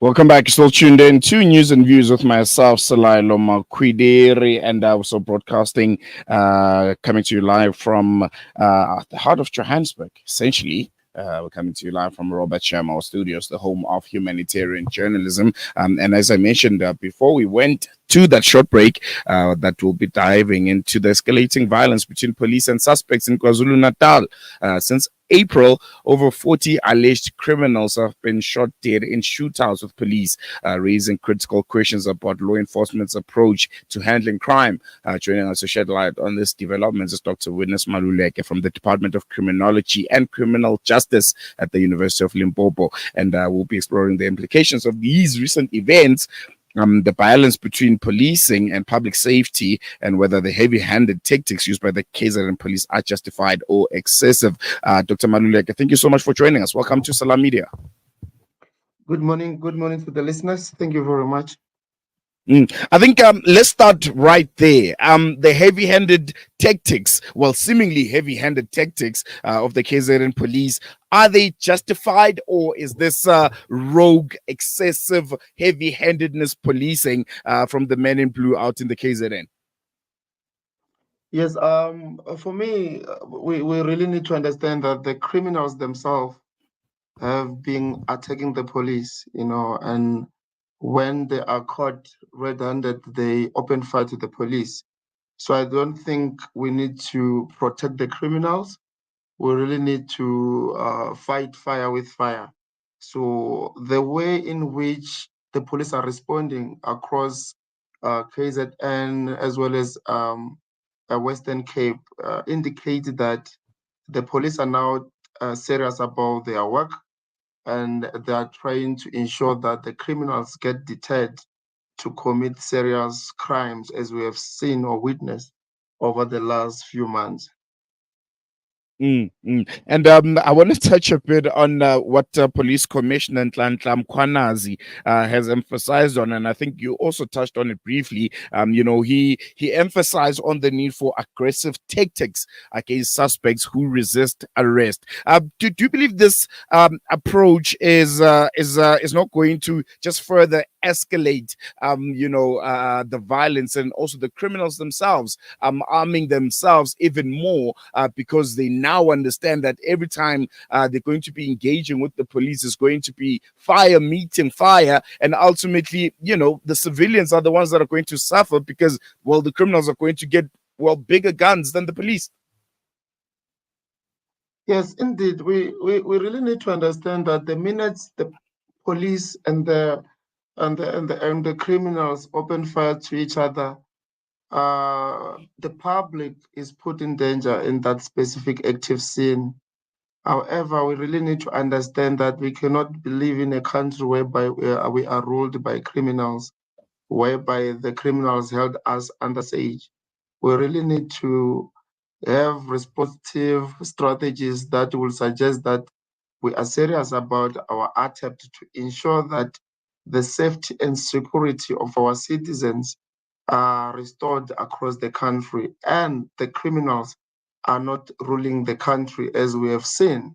Welcome back. Still tuned in to News and Views with myself, Salailo Makwidiri, and also broadcasting, coming to you live from the heart of Johannesburg, essentially. We're coming to you live from Robert Sherman Studios, the home of humanitarian journalism. And as I mentioned before we went to that short break, that will be diving into the escalating violence between police and suspects in KwaZulu-Natal. Since April, over 40 alleged criminals have been shot dead in shootouts with police, raising critical questions about law enforcement's approach to handling crime. Joining us to shed light on this development is Dr. Maluleke from the Department of Criminology and Criminal Justice at the University of Limpopo. And we'll be exploring the implications of these recent events, the balance between policing and public safety, and whether the heavy-handed tactics used by the KZN police are justified or excessive. Dr. Maluleke, thank you so much for joining us. Welcome to Salam Media. Good morning to the listeners. Thank you very much. I think let's start right there. The heavy-handed tactics, well, seemingly heavy-handed tactics of the KZN police, are they justified, or is this rogue, excessive, heavy-handedness policing from the men in blue out in the KZN? Yes, for me, we really need to understand that the criminals themselves have been attacking the police, and when they are caught red-handed, they open fire to the police. So I don't think we need to protect the criminals. We really need to fight fire with fire. So the way in which the police are responding across KZN as well as Western Cape indicate that the police are now serious about their work, and they are trying to ensure that the criminals get deterred to commit serious crimes, as we have seen or witnessed over the last few months. And I want to touch a bit on what Police Commissioner Nhlanhla Mkhwanazi has emphasized on, and I think you also touched on it briefly. He emphasized on the need for aggressive tactics against suspects who resist arrest. Do you believe this approach is not going to just further escalate, the violence, and also the criminals themselves arming themselves even more because they now understand that every time they're going to be engaging with the police is going to be fire meeting fire, and ultimately, the civilians are the ones that are going to suffer because, well, the criminals are going to get, well, bigger guns than the police. Yes, indeed. We really need to understand that the minutes the police and the criminals open fire to each other, the public is put in danger in that specific active scene. However, we really need to understand that we cannot live in a country whereby we are ruled by criminals, whereby the criminals held us under siege. We really need to have responsive strategies that will suggest that we are serious about our attempt to ensure that the safety and security of our citizens are restored across the country, and the criminals are not ruling the country as we have seen.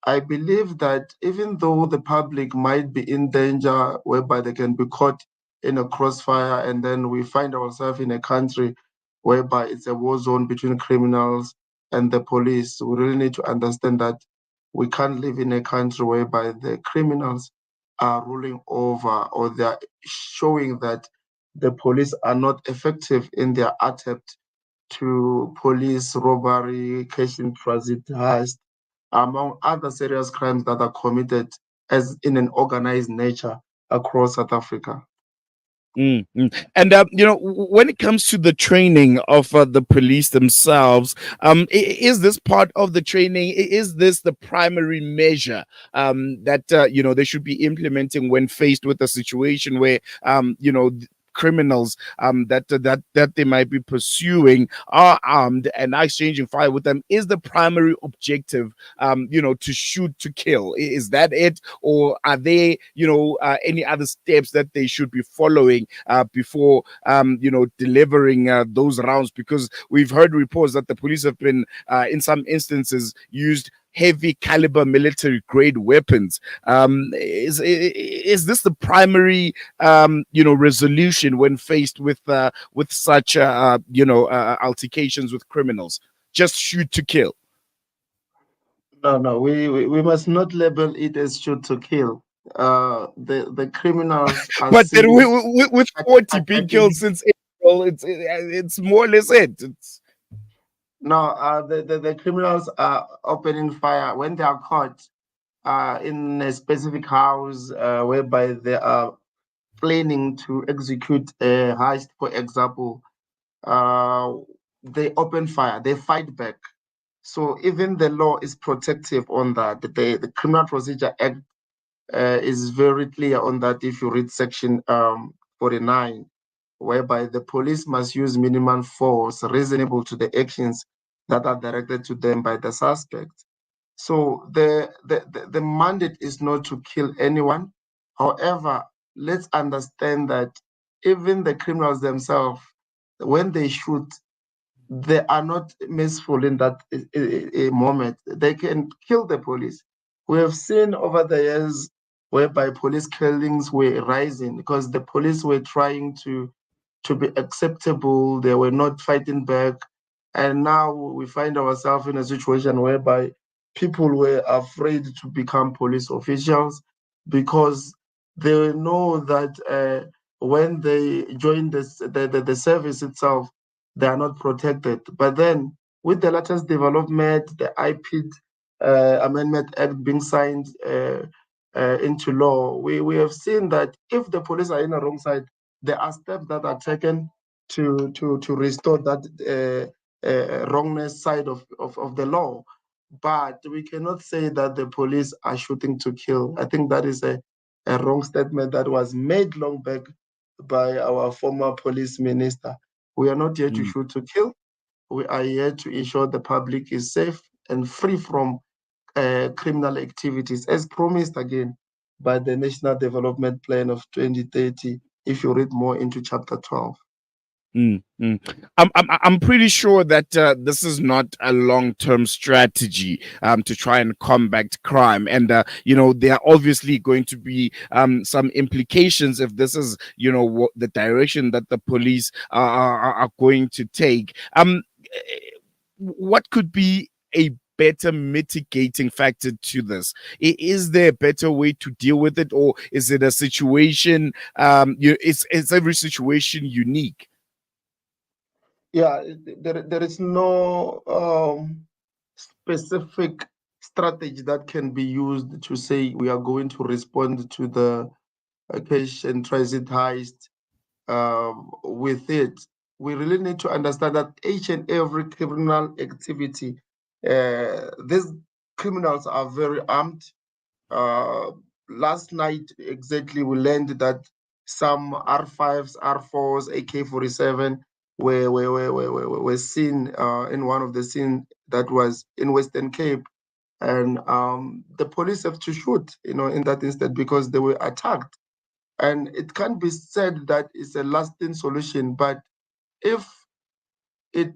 I believe that even though the public might be in danger whereby they can be caught in a crossfire, and then we find ourselves in a country whereby it's a war zone between criminals and the police, we really need to understand that we can't live in a country whereby the criminals are ruling over, or they are showing that the police are not effective in their attempt to police robbery, cash in transit heist, among other serious crimes that are committed as in an organized nature across South Africa. And when it comes to the training of the police themselves, is this part of the training? Is this the primary measure that they should be implementing when faced with a situation where criminals that they might be pursuing are armed and are exchanging fire with them? Is the primary objective to shoot to kill? Is that it, or are there any other steps that they should be following before delivering those rounds? Because we've heard reports that the police have been in some instances used heavy caliber military grade weapons. Is this the primary resolution when faced with such altercations with criminals? Just shoot to kill. No, no, we must not label it as shoot to kill. The criminals are But then seen with 40 being killed attacking. since April, it's more or less it. It's No, the criminals are opening fire when they are caught in a specific house whereby they are planning to execute a heist, for example. Uh, they open fire, they fight back. So even the law is protective on that. The Criminal Procedure Act is very clear on that if you read section 49, whereby the police must use minimum force reasonable to the actions that are directed to them by the suspect. So the mandate is not to kill anyone. However, let's understand that even the criminals themselves, when they shoot, they are not merciful in that moment. They can kill the police. We have seen over the years whereby police killings were rising because the police were trying to be acceptable. They were not fighting back. And now we find ourselves in a situation whereby people were afraid to become police officials because they know that when they join the service itself, they are not protected. But then, with the latest development, the IP Amendment Act being signed into law, we have seen that if the police are in the wrong side, there are steps that are taken to restore that wrongness side of the law. But we cannot say that the police are shooting to kill. I think that is a wrong statement that was made long back by our former police minister. We are not here to mm, shoot to kill. We are here to ensure the public is safe and free from criminal activities, as promised again by the National Development Plan of 2030, if you read more into chapter 12. I'm pretty sure that this is not a long term strategy to try and combat crime, and there are obviously going to be some implications if this is the direction that the police are going to take. What could be a better mitigating factor to this? Is there a better way to deal with it, or is it a situation? Is every situation unique? Yeah, there is no specific strategy that can be used to say we are going to respond to the cash and transit heist with it. We really need to understand that each and every criminal activity, these criminals are very armed. Uh, Last night, exactly, we learned that some R5s, R4s, AK-47 were seen in one of the scenes that was in Western Cape. And the police have to shoot, in that instant because they were attacked. And it can't be said that it's a lasting solution, but if it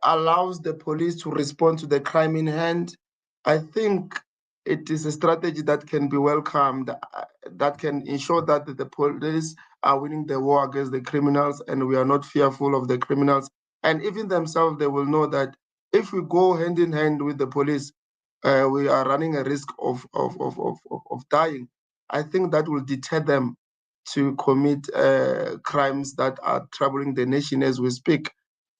allows the police to respond to the crime in hand, I think it is a strategy that can be welcomed, that can ensure that the police are winning the war against the criminals and we are not fearful of the criminals. And even themselves, they will know that if we go hand in hand with the police, we are running a risk of dying. I think that will deter them to commit crimes that are troubling the nation as we speak,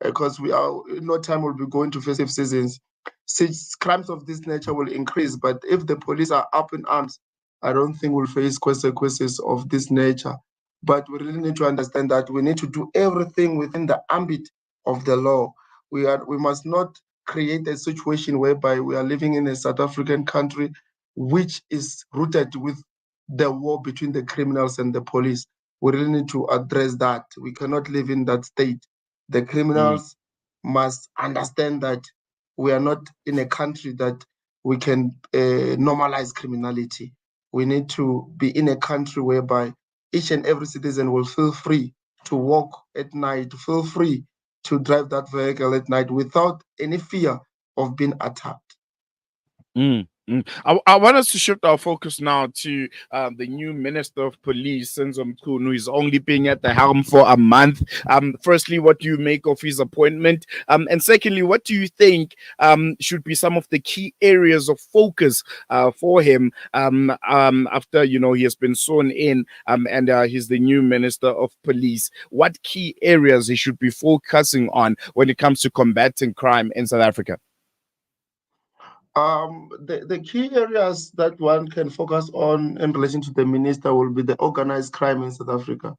because we are in no time will be going to festive seasons. Such crimes of this nature will increase, but if the police are up in arms, I don't think we'll face consequences of this nature. But we really need to understand that we need to do everything within the ambit of the law. We must not create a situation whereby we are living in a South African country which is rooted with the war between the criminals and the police. We really need to address that. We cannot live in that state. The Mm, criminals must understand that we are not in a country that we can normalize criminality. We need to be in a country whereby each and every citizen will feel free to walk at night, feel free to drive that vehicle at night without any fear of being attacked. I want us to shift our focus now to the new Minister of Police, Senzo Mkhunu, who is only being at the helm for a month. Firstly, what do you make of his appointment? And secondly, what do you think should be some of the key areas of focus for him after he has been sworn in and he's the new Minister of Police? What key areas he should be focusing on when it comes to combating crime in South Africa? The key areas that one can focus on in relation to the minister will be the organized crime in South Africa.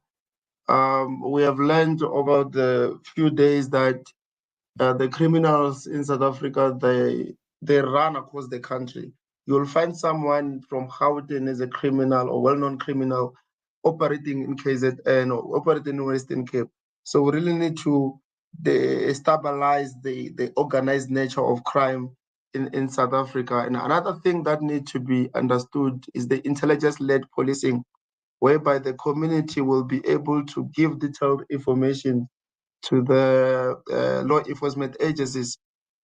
We have learned over the few days that the criminals in South Africa, they run across the country. You'll find someone from Gauteng as a criminal or well-known criminal operating in KZN or operating in Western Cape. So we really need to stabilize the organized nature of crime in South Africa. And another thing that needs to be understood is the intelligence-led policing, whereby the community will be able to give detailed information to the law enforcement agencies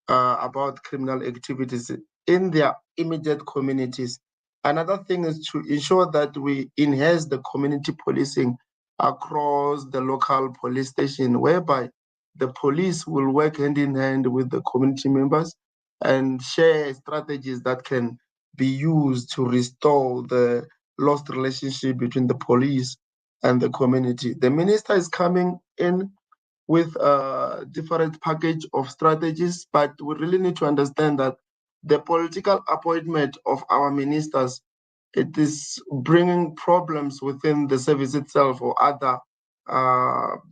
about criminal activities in their immediate communities. Another thing is to ensure that we enhance the community policing across the local police station, whereby the police will work hand in hand with the community members and share strategies that can be used to restore the lost relationship between the police and the community. The minister is coming in with a different package of strategies, but we really need to understand that the political appointment of our ministers, it is bringing problems within the service itself or other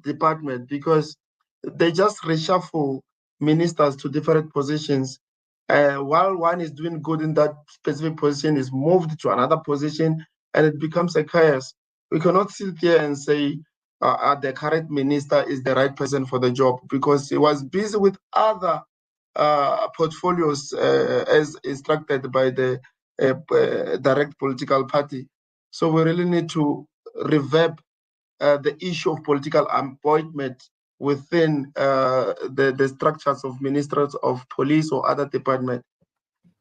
department, because they just reshuffle ministers to different positions. While one is doing good in that specific position, is moved to another position, and it becomes a chaos. We cannot sit here and say the current minister is the right person for the job, because he was busy with other portfolios as instructed by the direct political party. So we really need to revamp the issue of political appointment within the structures of ministers of police or other departments.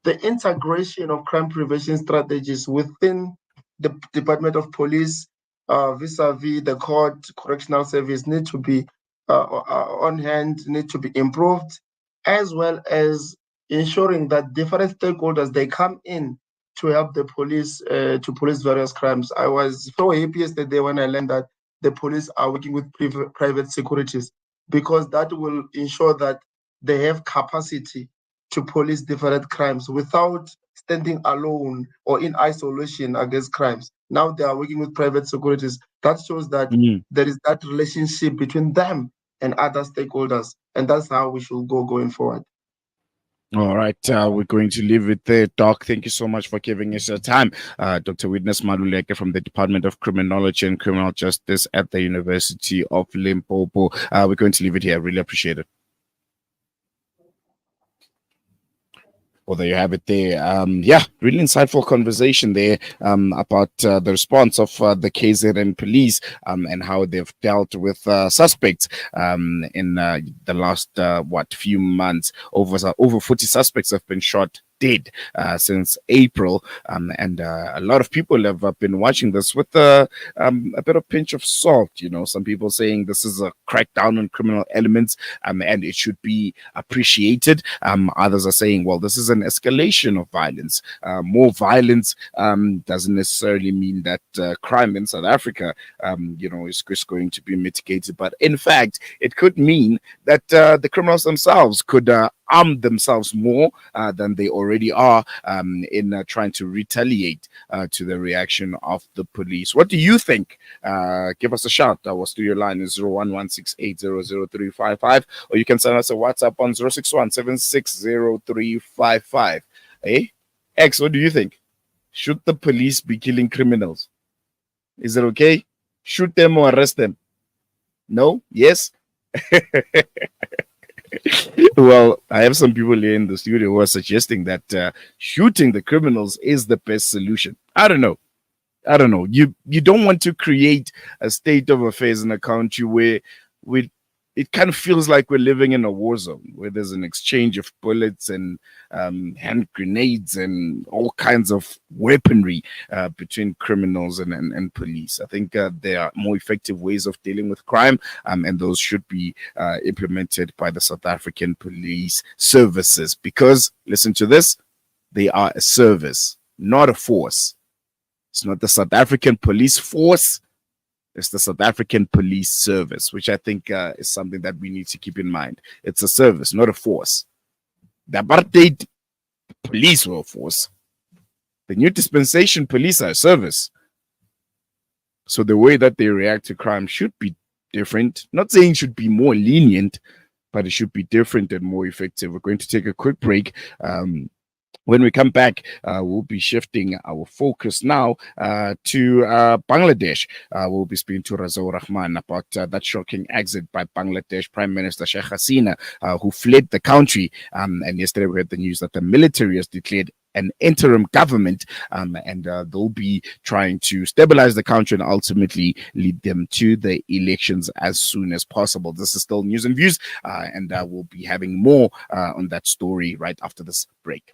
The integration of crime prevention strategies within the Department of Police vis-a-vis the court correctional service need to be on hand, need to be improved, as well as ensuring that different stakeholders, they come in to help the police to police various crimes. I was so happy yesterday when I learned that the police are working with private securities, because that will ensure that they have capacity to police different crimes without standing alone or in isolation against crimes. Now they are working with private securities. That shows that there is that relationship between them and other stakeholders, and that's how we should go going forward. All right, we're going to leave it there, Doc. Thank you so much for giving us your time. Dr. Witness Maluleke from the Department of Criminology and Criminal Justice at the University of Limpopo. We're going to leave it here. I really appreciate it. Well, there you have it there. Yeah, really insightful conversation there about the response of the KZN police and how they've dealt with suspects in the last, few months. Over 40 suspects have been shot dead since April. And a lot of people have been watching this with a bit of pinch of salt. Some people saying this is a crackdown on criminal elements and it should be appreciated. Others are saying, well, this is an escalation of violence. More violence doesn't necessarily mean that crime in South Africa, is going to be mitigated. But in fact, it could mean that the criminals themselves could arm themselves more than they already are in trying to retaliate to the reaction of the police. What do you think? Give us a shout. Our studio line is 0116800355, or you can send us a WhatsApp on 061760355. Hey, X, what do you think? Should the police be killing criminals? Is it okay? Shoot them or arrest them? No? Yes? Well, I have some people here in the studio who are suggesting that shooting the criminals is the best solution. I don't know. You don't want to create a state of affairs in a country where we it kind of feels like we're living in a war zone where there's an exchange of bullets and hand grenades and all kinds of weaponry between criminals and police. I think there are more effective ways of dealing with crime, and those should be implemented by the South African police services because, listen to this, they are a service, not a force. It's not the South African police force. It's the South African Police Service, which I think is something that we need to keep in mind. It's a service, not a force. The apartheid police were a force. The new dispensation police are a service. So the way that they react to crime should be different. Not saying it should be more lenient, but it should be different and more effective. We're going to take a quick break. When we come back, we'll be shifting our focus now to Bangladesh. We'll be speaking to Razaur Rahman about that shocking exit by Bangladesh Prime Minister Sheikh Hasina, who fled the country. And yesterday we heard the news that the military has declared an interim government, and they'll be trying to stabilize the country and ultimately lead them to the elections as soon as possible. This is still News and Views, and we'll be having more on that story right after this break.